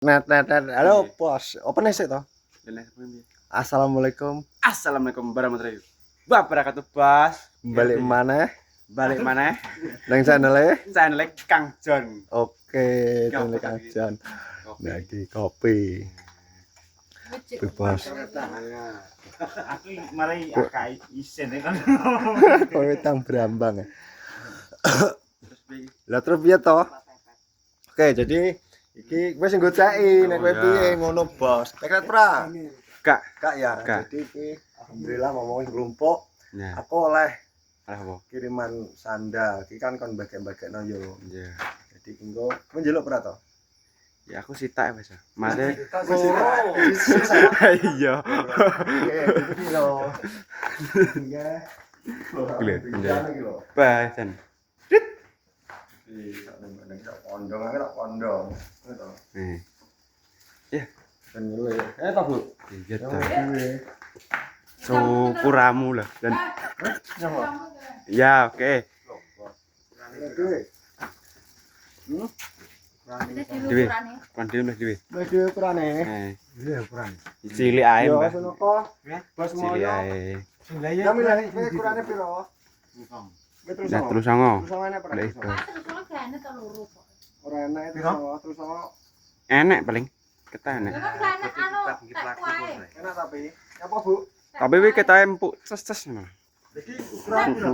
Halo, Bos. Open sih toh? Assalamualaikum. Assalamualaikum warahmatullahi wabarakatuh, Bos. Balik mana? Balik mana? Nang Channel Kang John. Oke, channel Kang John. Lagi kopi. Bos. Aku mari akak isen kan. Kowe tang Brambang. Lah terus piye toh? Oke, jadi iki wis nggoceki nek kowe piye ngono, Bos. Tekad pra? Kak ya. Jadi iki alhamdulillah ngomongin kelompok. Aku oleh kiriman sandal. Iki kan kon bagi-bagekno yo. Iya. Jadi engko menjeluk pra to? Ya aku sitak wis. Mare iya. Oke, iki lho. Iya. Bye, Jan. Kondong ae tak kondong. Ya, Penile. Toh, Bu. iya ta. Syukuramu lah dan ya oke. Dewe. Kan dhewe Mas Dewe. Wis dhewe ukurane. Iya, ukuran. Cilik ae, Yo, Mbah. senoko. Bos Cilik moyo. ae. Ya milih kowe ukurane piro? Nah, terus songo. Terus enak Lah pernah. itu. Ora enak terus Enek paling. Kita enek. enak tapi. Apa, Bu? Tapi wi kita empuk ces-ces ngono. Iki ukuran piro?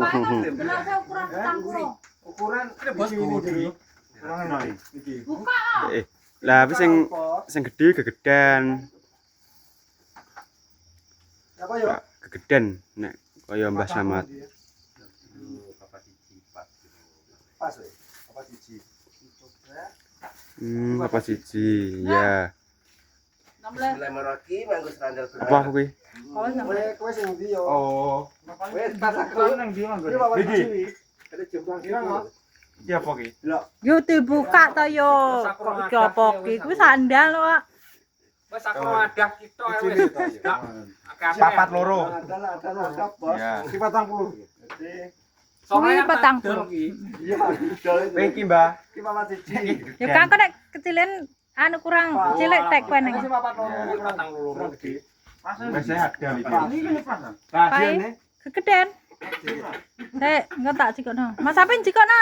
Ukuran bos iki. Ukuran enak iki. Lah wis sing gedhe gegedan. Apa yo? Gegedan nek kaya Mbah Samad. Pas weh. Apa siji? Apa siji? Ya. 16 Merauke manggo sandal Apa kuwi? Kowe sing ndi yo? Oh. wis pas aku nang ndi manggo? Iki. ada jomblang Ya apa ki? Yo dibuka to yo. Kok iki apa ki? Kuwi sandal lho, Pak. wis aku wadah kita wis Papat loro. Ada bos. Ya. Iki 40. Jadi Kuwi petang. iya didol itu. Iki, Mbah. Iki papat siji. Ya kan kok nek kecilen anu kurang cilik tek kowe ning. Iki papat loro. Kurang gede. Wis ada iki. Pae kegeden. Saya enggak tak cikokno. Mas Apin cikokno.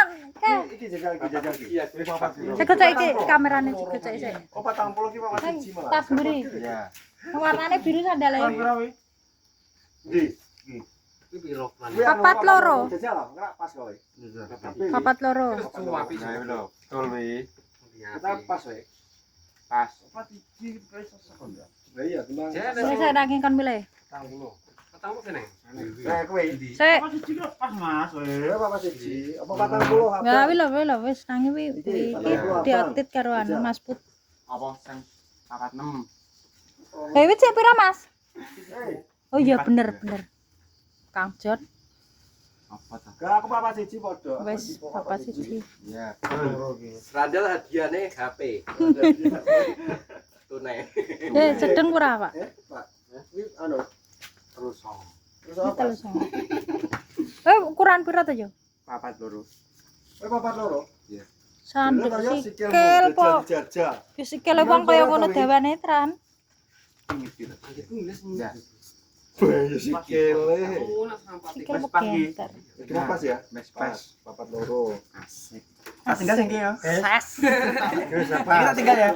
Iki jajal iki. Iya, iki papat loro. Saya gocek iki kamerane digocek sik. Oh 40 iki papat siji malah. Tas mburi. Iya. Warnane biru sandale. Ndi? iki piro Papat loro. Jajal lho, enggak pas kowe. Papat loro. suwapi Nah, iki lho. Betul wi. Kita pas we. Pas. Papat siji wis sekon ya. Lah iya, tenang. Saya saking kon milih. 40. ketemu seneng Nah, kowe. Saya Ya papat siji. Apa 40 apa? ya wis nang iki diatit karo anu Mas Put. Apa sing 46? Wit sik pira, Mas? Eh, Oh iya bener. Kang John. Apa ta? gak aku papat siji padha. Wis apa siji. Ya. sandal hadiahnya HP tunai Sedeng ora, Pak? Pak. Ini anu Terus terus Iki apa? telus. Ukuran pira to yo? papat loro. Eh papat loro. Sandal Kaya sikil po. jajal. Sikile wong kaya ngono dawane tran. Ya. Bayi sikile. Sikil Wis pagi. genter. Iki pas ya? Wis pas. Papat loro. Asik. Tak tinggal sing ki ya. Ses. Wis Kita tinggal ya.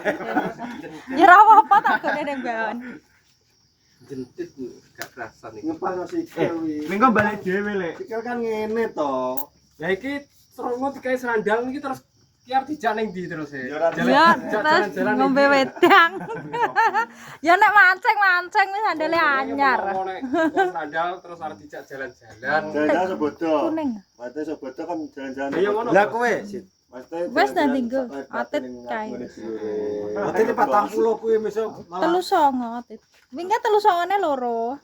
Ya ora apa tak gone ning bahan. jentit gak kerasa nih Ngepano sikil wi. Minggu balik dhewe lek. Sikil kan ngene to. ya iki serongo dikai sandal iki terus kiar dijak ning ndi terus Ya ora Ya terus ngombe wedang. Ya nek mancing wis sandale anyar. nek sandal terus arep dijak jalan-jalan Jalan sebodo. Kuning. Mate sebodo kan jalan-jalan. Iya, ngono. Lah kowe, Maksudnya Wes jalan-jalan nanti nggo. sak Atit ning kae. ngene dhuwure. Berarti 40 kuwi mesuk malah 39 atit. Wingi 39ne loro.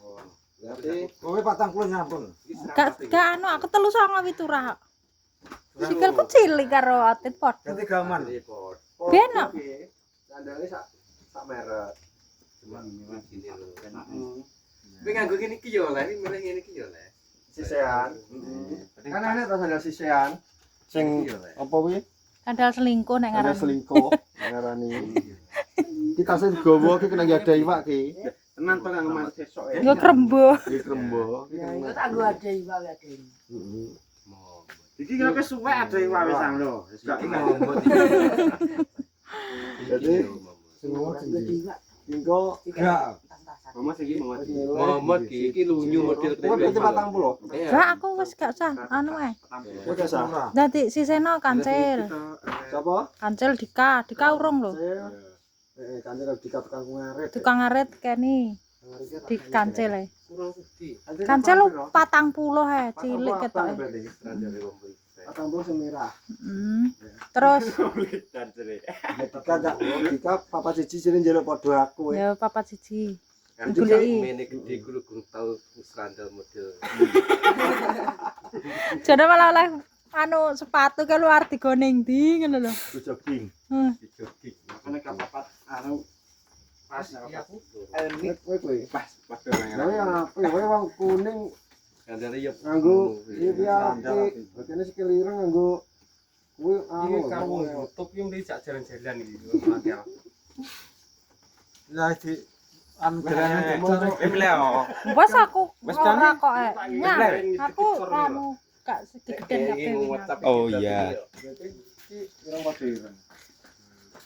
Berarti kowe 40 nyampun. Gak anu aku 39 witurah. Sikilku cilik karo atit padha. Berarti gaman. Benak. Sandalnya sak merek. Kowe nganggo kene iki yo lah, milih ngene iki yo lah. Sisean. Kan enek to sandal sisean. Sing apa kuwi? Sandal selingkuh nek Sandal ngaran. selingkuh ngarani. tasnya digawa iki kena ada iwak ki. Tenan to kang mas sesok ya. Yo krembo. Iki krembo. Itu tak gua ada iwak ya Deni. Heeh. Iki kira suwe ada iwak wis sang lho. Gak ngomong. Jadi semua Iwak tingko Enggak. Mama iki mau Momot iki lunyu model Kok itu 40? Gak aku wis gak usah anu ae. Kok gak sah? Dadi siseno kancil. Siapa? Kancil Dika urung lho. Kancil dikatakan ngaret. Tukang ngarit kene di kancil ae. kurang sedih. Kancil lu 40 ae, cilik ketoke. 40 sing merah. Terus Dika gak Dika papa siji sini njaluk padha aku. ya papat siji. Jadi Goleki. mene gede kulo kurang tau sandal model. Jane malah oleh anu sepatu ke luar digone ndi ngono lho. Jogging. Jogging. Makane kapapat anu pas aku. Kowe. Pas padha Lah ya apik wae wong kuning Sandale ya nganggo iki apik. Bakene sikil ireng nganggo kuwi Iki anu karo YouTube yang dijak jalan-jalan iki material. Lah di anu jalan Emleo. Wes aku Wes ora kan? kok Nya, aku anu gak segede Kayak WhatsApp. Oh iya. Berarti iki ireng padha ireng.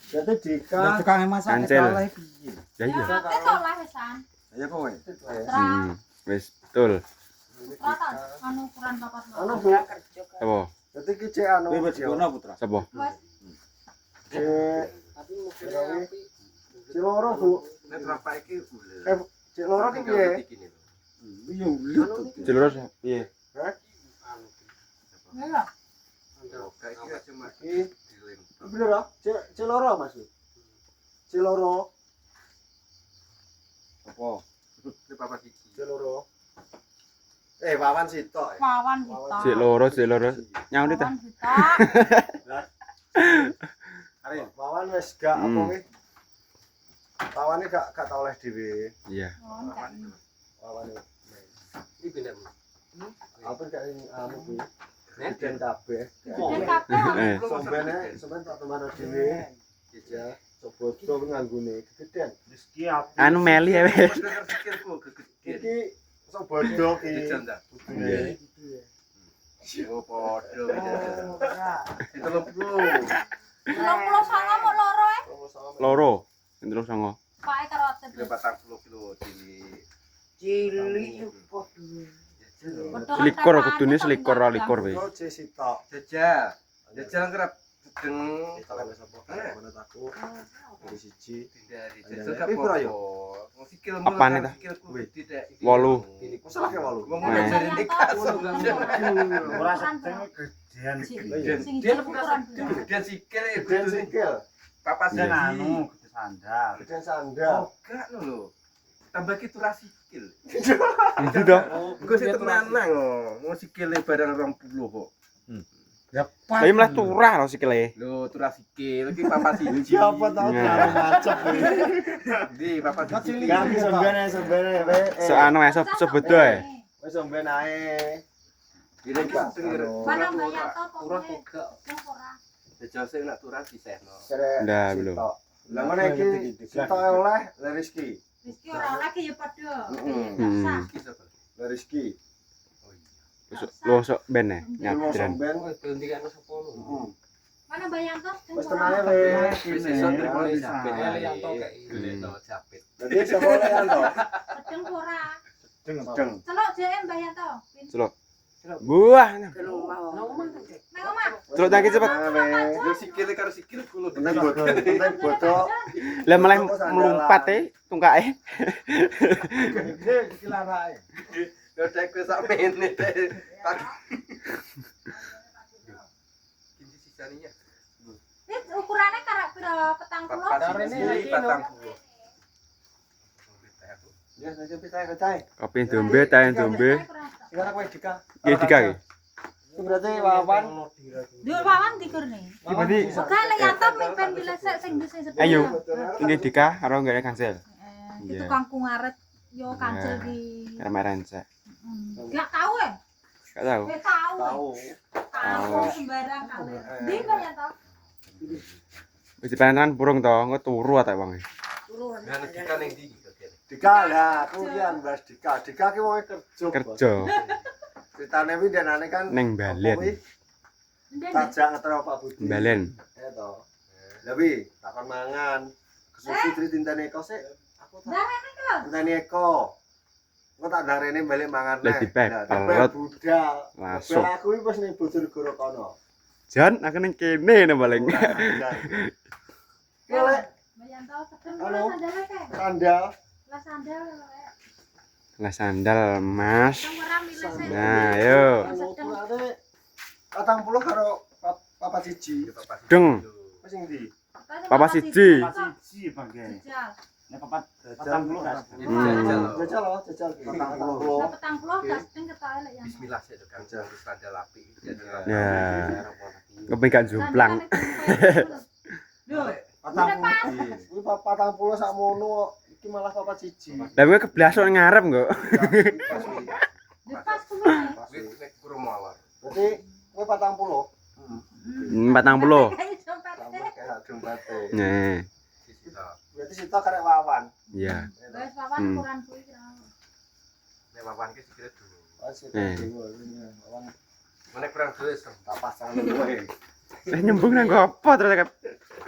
Jadi Dika Lah tukang masak Kancil. oleh piye? Ya iya. Ketok lah wesan. ya kowe. Wis betul. Rata anu ukuran papat lho. Anu Bu, Apa? dadi iki cek anu. Putra. Sapa? Cek Ciloro Bu. Nek rapak iki Ciloro ki piye? Iya, lihat. Ciloro piye? Ya. Iki bener ah? Ciloro Mas. Ciloro. Apa? Ciloro. Wawan sitok. Wawan kita. Cik loro. Nyauri ta? Wawan kita. Wawan wis gak apa ki? Wawane gak tau oleh dhewe. Iya. Wawane. Iki bener. Apa gak anu kuwi? Den kabeh. Dan kabeh. Sampeyan tak temano dhewe. Ya, coba to nganggone gegeden. Rezeki anu meli ya wis. Pikirku kegede. Iki sok bodoh ki. Dijanda. Kudune. Yo padha. Itu lho. 29 mau loro Loro. Terus songo. Pake karo atep. 40 kilo dili. cilik podo. Selikur kudune selikur likur wis. Kok cek sitok. Jajal. Jajal kerap sedeng Sitok wis apa? Mana aku. Dari siji. dari Jajal jajal piro apa yo? Wong sikil Apane ta? sikilku tidak. 8. Masalah ke 8. Wong Nah. ngajari nikah. Ora Gedean Dia ukuran gedean sikil ya. Den sikil. Papas Iya. anu. gede sandal. Geden sandal. Enggak lho. Tambah ki turah sikil. Itu toh. Engko sing tenan nang mau sikile barang 20 kok. Ya Tapi malah turah lho sikile. Lho turah sikil iki papas siji. Siapa tau Iya. terlalu macet kuwi. Di papas siji. Ganti sombene wae. Seanu ae sebedo ae. Wis somben ae. Ini gak Mana bayar to turah pokoke. kok. Wong ora. Jajal sing nak turah disehno. Ndah, belum. Lah ngene iki sitok oleh le Rizki. Rizki ora lagi ya padha. Hmm. Iki sapa? Le Rizki. Lu sok ben ya Wong nyadran. somben. Berhenti kan sapa lu? Mana bayar to? Wis tenae le. Wis iso terima japit. Yang to kayak Leno japit. Dadi sapa oleh kan to? Sedeng ora. Deng. Celok JM bayar to. Celok. Buah. Ke rumah. Nang omah. Celok tangki cepet. Yo sikile karo sikil kulo. Penting bodoh. Lah malah melompat tungkae. Gede iki larake. Yo tek wis sak menit. Kinci sisaninya. Wis ukurane karo pira 40? Papas siji 40. Ya, saya pitai. Kopi dombe, tae dombe. Sekarang kowe Dika. Iki Dika iki. Itu berarti Wawan. Yo wawan dikur nih. Iki berarti Oke, lek yanto mimpin bila sing bisa sebelah. ayo. Ini Dika karo gak kancil. Itu kangkung ngaret yo kancil di. Ramaran sa. Gak tahu ya? Gak tahu. Gak tahu. Tahu. Kangkung sembarang kali. Di bayar to? Wis dipanen burung to, engko turu ta wong. Turunan. Dika lah, aku ki Mbas Dika. Dika ki wong kerja. Kerja Ceritane kuwi denane kan neng Balen. tajak ngetro Pak Budi. Balen. Ya to. Lah wi, takon mangan. Kesusu tri tintane Eko sik. Aku tak. Tintane Eko. Engko tak ndarene balik mangan Lah dipepet. budal. Langsung. Lah aku iki wis ning Bojonegoro kono. Jan aku neng kene paling. Lek Halo. sandal. Lah sandal Mas. Nah, ayo. Ukurane 40 karo papat siji. Deng. Wis ning ndi? Papa siji. Siji bagian. Jajal. Nek papat Jajal 40 kan. Jajal loh, jajal. 40. Petang puluh casting ketawa lek yang. Bismillah sih kan sandal api. Ya. Kepengen jumplang. Kuwi 40 sakmono, iki malah papat siji. Lah kowe keblasok ngarep kok. Lepas tuh. Nek kurang malah. Berarti kowe 40. 40. Kayak dompete. Nah, Berarti sitok karek wawan. iya. Wes papan ukuran kuwi kira. Nek wawan ki sikile dulu. Oh, sitok dhewe. Wawan Nek kurang duit tak pasang kowe. Nyembung nang apa terus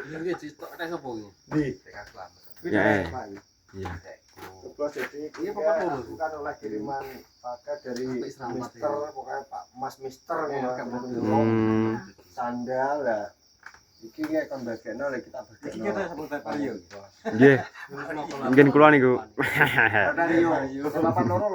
Iki citok nek sapa iki? Di. tekan selamat. Ya, iya. Terus jadi Iya, papat loro. bukan oleh kiriman pakai dari Selamat, Mister, pokoknya Pak Mas Mister Iya, Hmm. sandal lah. Iki kayak kon bageno lek kita bageno. Iki kita sebut Vario. Nggih. Mungkin kula niku. Vario. Papat loro.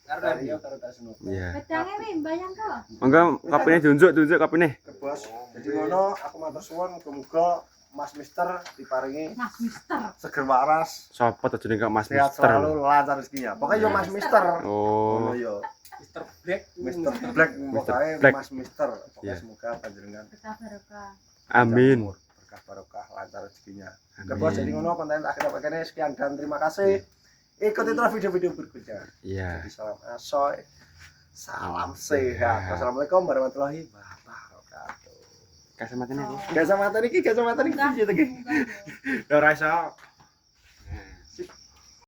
Vario. Karo tak seno. Iya. Pedange wi bayang kok. Monggo kopine tunjuk kopine. Ke bos. Jadi ngono aku matur suwun muga-muga Mas Mister diparingi Mas Mister. seger waras, Sopo to jenenge kok Mas sehat Mister. selalu, lancar rezekinya. Pokoknya yo Mas Mister. Oh. Ngono yo. Mister Black. Mister Black pokoknya Black. Mas Mister. Pokoknya Iya. semoga panjenengan Kita barokah. Amin. berkah barokah lancar rezekinya. Kebos jadi ngono konten akhir pakene sekian dan terima kasih. Ikuti terus video-video berikutnya. Iya. Jadi salam asoy. Salam sehat. Wassalamualaikum warahmatullahi wabarakatuh. Kacamata nih. Kacamata niki piye to iki? Ora iso.